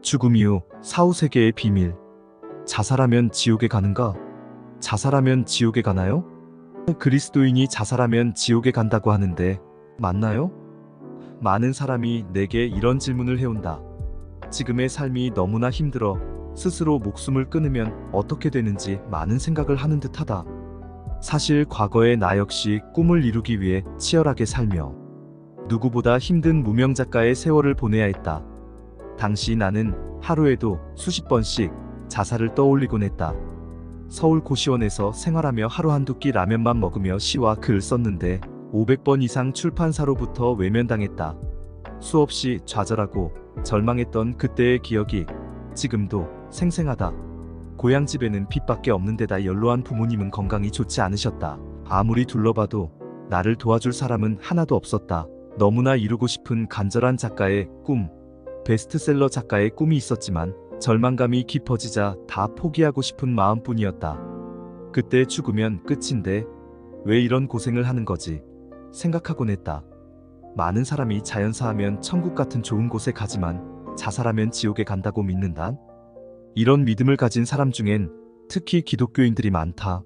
죽음 이후 사후세계의 비밀. 자살하면 지옥에 가는가? 자살하면 지옥에 가나요? 그리스도인이 자살하면 지옥에 간다고 하는데 맞나요? 많은 사람이 내게 이런 질문을 해온다. 지금의 삶이 너무나 힘들어 스스로 목숨을 끊으면 어떻게 되는지 많은 생각을 하는 듯하다. 사실 과거의 나 역시 꿈을 이루기 위해 치열하게 살며 누구보다 힘든 무명 작가의 세월을 보내야 했다. 당시 나는 하루에도 수십 번씩 자살을 떠올리곤 했다. 서울 고시원에서 생활하며 하루 한두 끼 라면만 먹으며 시와 글 썼는데 500번 이상 출판사로부터 외면당했다. 수없이 좌절하고 절망했던 그때의 기억이 지금도 생생하다. 고향집에는 빚밖에 없는 데다 연로한 부모님은 건강이 좋지 않으셨다. 아무리 둘러봐도 나를 도와줄 사람은 하나도 없었다. 너무나 이루고 싶은 간절한 작가의 꿈, 베스트셀러 작가의 꿈이 있었지만 절망감이 깊어지자 다 포기하고 싶은 마음뿐이었다. 그때 죽으면 끝인데 왜 이런 고생을 하는 거지 생각하곤 했다. 많은 사람이 자연사하면 천국 같은 좋은 곳에 가지만 자살하면 지옥에 간다고 믿는다. 이런 믿음을 가진 사람 중엔 특히 기독교인들이 많다.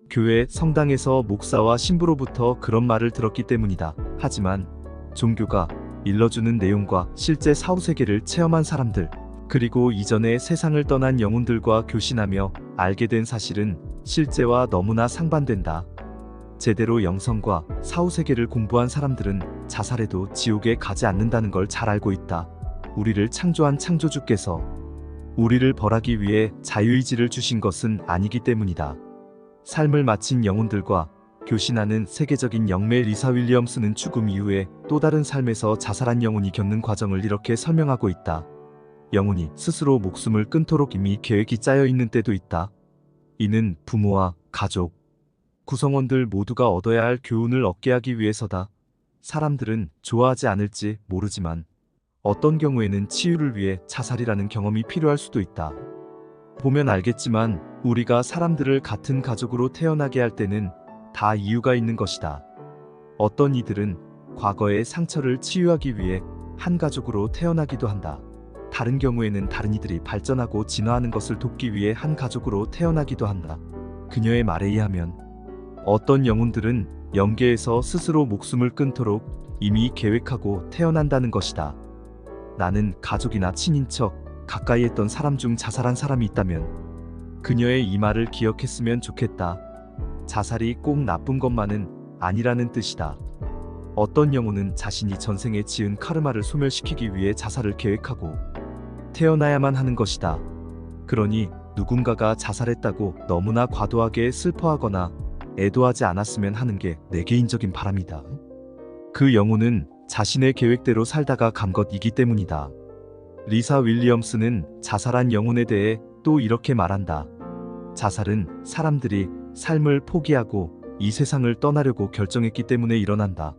교회 성당에서 목사와 신부로부터 그런 말을 들었기 때문이다. 하지만 종교가 일러주는 내용과 실제 사후세계를 체험한 사람들, 그리고 이전에 세상을 떠난 영혼들과 교신하며 알게 된 사실은 실제와 너무나 상반된다. 제대로 영성과 사후세계를 공부한 사람들은 자살해도 지옥에 가지 않는다는 걸 잘 알고 있다. 우리를 창조한 창조주께서 우리를 벌하기 위해 자유의지를 주신 것은 아니기 때문이다. 삶을 마친 영혼들과 교신하는 세계적인 영매 리사 윌리엄스는 죽음 이후에 또 다른 삶에서 자살한 영혼이 겪는 과정을 이렇게 설명하고 있다. 영혼이 스스로 목숨을 끊도록 이미 계획이 짜여 있는 때도 있다. 이는 부모와 가족, 구성원들 모두가 얻어야 할 교훈을 얻게 하기 위해서다. 사람들은 좋아하지 않을지 모르지만 어떤 경우에는 치유를 위해 자살이라는 경험이 필요할 수도 있다. 보면 알겠지만 우리가 사람들을 같은 가족으로 태어나게 할 때는 다 이유가 있는 것이다. 어떤 이들은 과거의 상처를 치유하기 위해 한 가족으로 태어나기도 한다. 다른 경우에는 다른 이들이 발전하고 진화하는 것을 돕기 위해 한 가족으로 태어나기도 한다. 그녀의 말에 의하면 어떤 영혼들은 영계에서 스스로 목숨을 끊도록 이미 계획하고 태어난다는 것이다. 나는 가족이나 친인척, 가까이 했던 사람 중 자살한 사람이 있다면 그녀의 이 말을 기억했으면 좋겠다. 자살이 꼭 나쁜 것만은 아니라는 뜻이다. 어떤 영혼은 자신이 전생에 지은 카르마를 소멸시키기 위해 자살을 계획하고 태어나야만 하는 것이다. 그러니 누군가가 자살했다고 너무나 과도하게 슬퍼하거나 애도하지 않았으면 하는 게 내 개인적인 바람이다. 그 영혼은 자신의 계획대로 살다가 간 것이기 때문이다. 리사 윌리엄스는 자살한 영혼에 대해 또 이렇게 말한다. 자살은 사람들이 삶을 포기하고 이 세상을 떠나려고 결정했기 때문에 일어난다.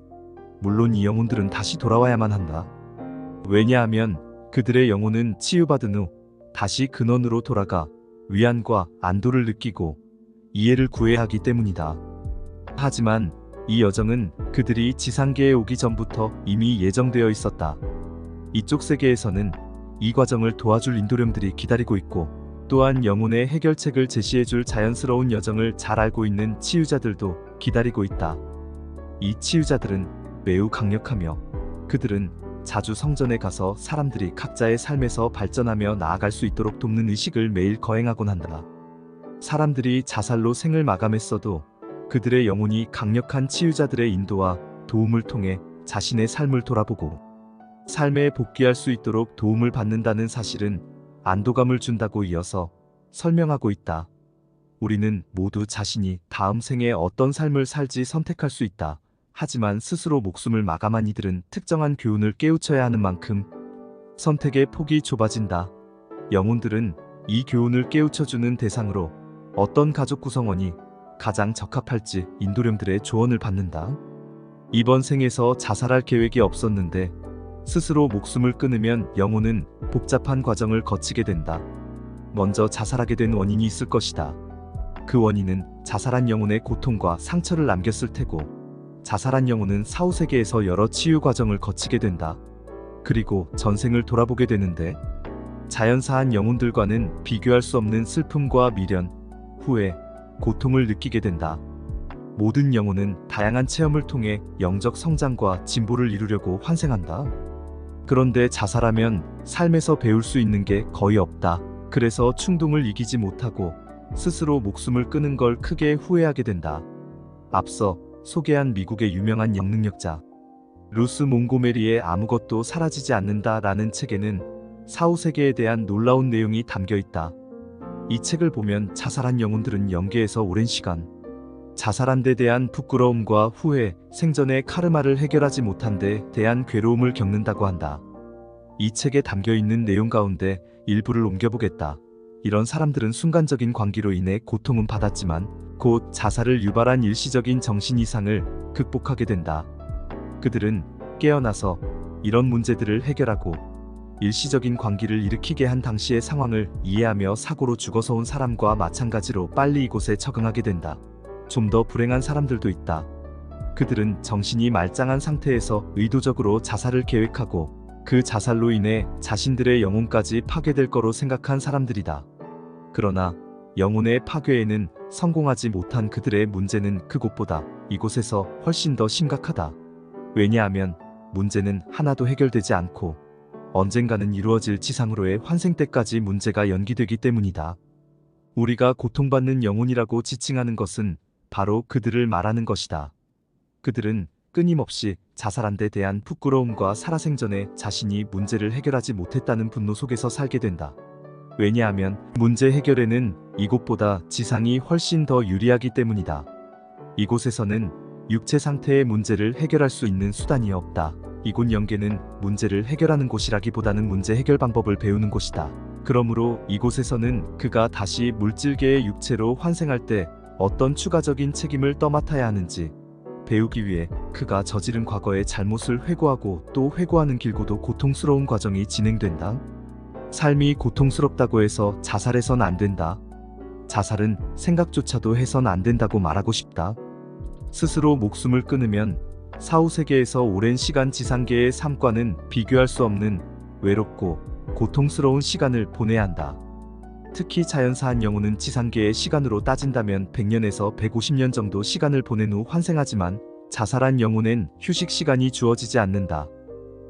물론 이 영혼들은 다시 돌아와야만 한다. 왜냐하면 그들의 영혼은 치유받은 후 다시 근원으로 돌아가 위안과 안도를 느끼고 이해를 구해야 하기 때문이다. 하지만 이 여정은 그들이 지상계에 오기 전부터 이미 예정되어 있었다. 이쪽 세계에서는 이 과정을 도와줄 인도령들이 기다리고 있고 또한 영혼의 해결책을 제시해줄 자연스러운 여정을 잘 알고 있는 치유자들도 기다리고 있다. 이 치유자들은 매우 강력하며 그들은 자주 성전에 가서 사람들이 각자의 삶에서 발전하며 나아갈 수 있도록 돕는 의식을 매일 거행하곤 한다. 사람들이 자살로 생을 마감했어도 그들의 영혼이 강력한 치유자들의 인도와 도움을 통해 자신의 삶을 돌아보고 삶에 복귀할 수 있도록 도움을 받는다는 사실은 안도감을 준다고 이어서 설명하고 있다. 우리는 모두 자신이 다음 생에 어떤 삶을 살지 선택할 수 있다. 하지만 스스로 목숨을 마감한 이들은 특정한 교훈을 깨우쳐야 하는 만큼 선택의 폭이 좁아진다. 영혼들은 이 교훈을 깨우쳐주는 대상으로 어떤 가족 구성원이 가장 적합할지 인도령들의 조언을 받는다. 이번 생에서 자살할 계획이 없었는데 스스로 목숨을 끊으면 영혼은 복잡한 과정을 거치게 된다. 먼저 자살하게 된 원인이 있을 것이다. 그 원인은 자살한 영혼의 고통과 상처를 남겼을 테고 자살한 영혼은 사후세계에서 여러 치유 과정을 거치게 된다. 그리고 전생을 돌아보게 되는데 자연사한 영혼들과는 비교할 수 없는 슬픔과 미련, 후회, 고통을 느끼게 된다. 모든 영혼은 다양한 체험을 통해 영적 성장과 진보를 이루려고 환생한다. 그런데 자살하면 삶에서 배울 수 있는 게 거의 없다. 그래서 충동을 이기지 못하고 스스로 목숨을 끊은 걸 크게 후회하게 된다. 앞서 소개한 미국의 유명한 영능력자 루스 몽고메리의 아무것도 사라지지 않는다라는 책에는 사후세계에 대한 놀라운 내용이 담겨 있다. 이 책을 보면 자살한 영혼들은 영계에서 오랜 시간 자살한 데 대한 부끄러움과 후회, 생전의 카르마를 해결하지 못한 데 대한 괴로움을 겪는다고 한다. 이 책에 담겨 있는 내용 가운데 일부를 옮겨보겠다. 이런 사람들은 순간적인 광기로 인해 고통은 받았지만 곧 자살을 유발한 일시적인 정신 이상을 극복하게 된다. 그들은 깨어나서 이런 문제들을 해결하고 일시적인 광기를 일으키게 한 당시의 상황을 이해하며 사고로 죽어서 온 사람과 마찬가지로 빨리 이곳에 적응하게 된다. 좀 더 불행한 사람들도 있다. 그들은 정신이 말짱한 상태에서 의도적으로 자살을 계획하고 그 자살로 인해 자신들의 영혼까지 파괴될 거로 생각한 사람들이다. 그러나 영혼의 파괴에는 성공하지 못한 그들의 문제는 그곳보다 이곳에서 훨씬 더 심각하다. 왜냐하면 문제는 하나도 해결되지 않고 언젠가는 이루어질 지상으로의 환생 때까지 문제가 연기되기 때문이다. 우리가 고통받는 영혼이라고 지칭하는 것은 바로 그들을 말하는 것이다. 그들은 끊임없이 자살한 데 대한 부끄러움과 살아생전에 자신이 문제를 해결하지 못했다는 분노 속에서 살게 된다. 왜냐하면 문제 해결에는 이곳보다 지상이 훨씬 더 유리하기 때문이다. 이곳에서는 육체 상태의 문제를 해결할 수 있는 수단이 없다. 이곳 영계는 문제를 해결하는 곳이라기보다는 문제 해결 방법을 배우는 곳이다. 그러므로 이곳에서는 그가 다시 물질계의 육체로 환생할 때 어떤 추가적인 책임을 떠맡아야 하는지 배우기 위해 그가 저지른 과거의 잘못을 회고하고 또 회고하는 길고도 고통스러운 과정이 진행된다. 삶이 고통스럽다고 해서 자살해선 안 된다. 자살은 생각조차도 해선 안 된다고 말하고 싶다. 스스로 목숨을 끊으면 사후세계에서 오랜 시간 지상계의 삶과는 비교할 수 없는 외롭고 고통스러운 시간을 보내야 한다. 특히 자연사한 영혼은 지상계의 시간으로 따진다면 100년에서 150년 정도 시간을 보낸 후 환생하지만 자살한 영혼엔 휴식 시간이 주어지지 않는다.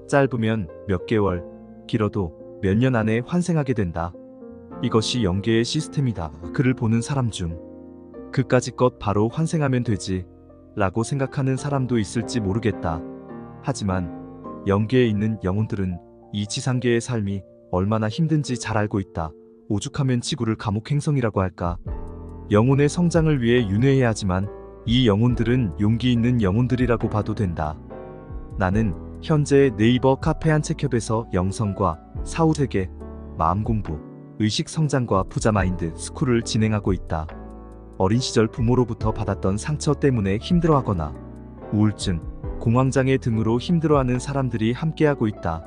짧으면 몇 개월, 길어도 몇 년 안에 환생하게 된다. 이것이 영계의 시스템이다. 그를 보는 사람 중 그까짓 것 바로 환생하면 되지 라고 생각하는 사람도 있을지 모르겠다. 하지만 영계에 있는 영혼들은 이 지상계의 삶이 얼마나 힘든지 잘 알고 있다. 오죽하면 지구를 감옥 행성이라고 할까. 영혼의 성장을 위해 윤회해야 하지만 이 영혼들은 용기 있는 영혼들이라고 봐도 된다. 나는 현재 네이버 카페 한책협에서 영성과 사후세계, 마음공부, 의식성장과 부자마인드 스쿨을 진행하고 있다. 어린 시절 부모로부터 받았던 상처 때문에 힘들어하거나 우울증, 공황장애 등으로 힘들어하는 사람들이 함께하고 있다.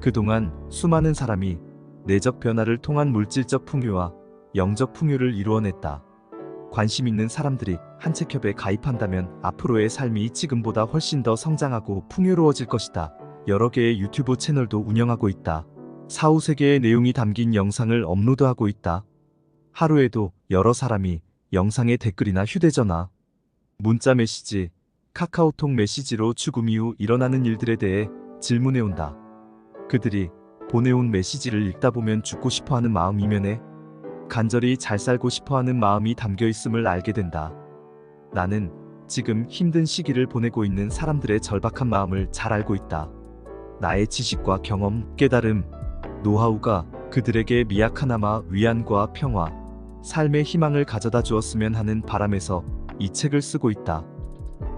그동안 수많은 사람이 내적 변화를 통한 물질적 풍요와 영적 풍요를 이루어냈다. 관심 있는 사람들이 한책협에 가입한다면 앞으로의 삶이 지금보다 훨씬 더 성장하고 풍요로워질 것이다. 여러 개의 유튜브 채널도 운영하고 있다. 사후세계의 내용이 담긴 영상을 업로드하고 있다. 하루에도 여러 사람이 영상의 댓글이나 휴대전화, 문자 메시지, 카카오톡 메시지로 죽음 이후 일어나는 일들에 대해 질문해온다. 그들이 보내온 메시지를 읽다 보면 죽고 싶어하는 마음 이면에 간절히 잘 살고 싶어하는 마음이 담겨 있음을 알게 된다. 나는 지금 힘든 시기를 보내고 있는 사람들의 절박한 마음을 잘 알고 있다. 나의 지식과 경험, 깨달음, 노하우가 그들에게 미약하나마 위안과 평화, 삶의 희망을 가져다 주었으면 하는 바람에서 이 책을 쓰고 있다.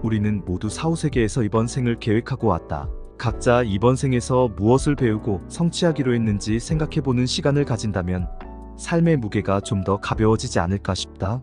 우리는 모두 사후세계에서 이번 생을 계획하고 왔다. 각자 이번 생에서 무엇을 배우고 성취하기로 했는지 생각해보는 시간을 가진다면 삶의 무게가 좀 더 가벼워지지 않을까 싶다.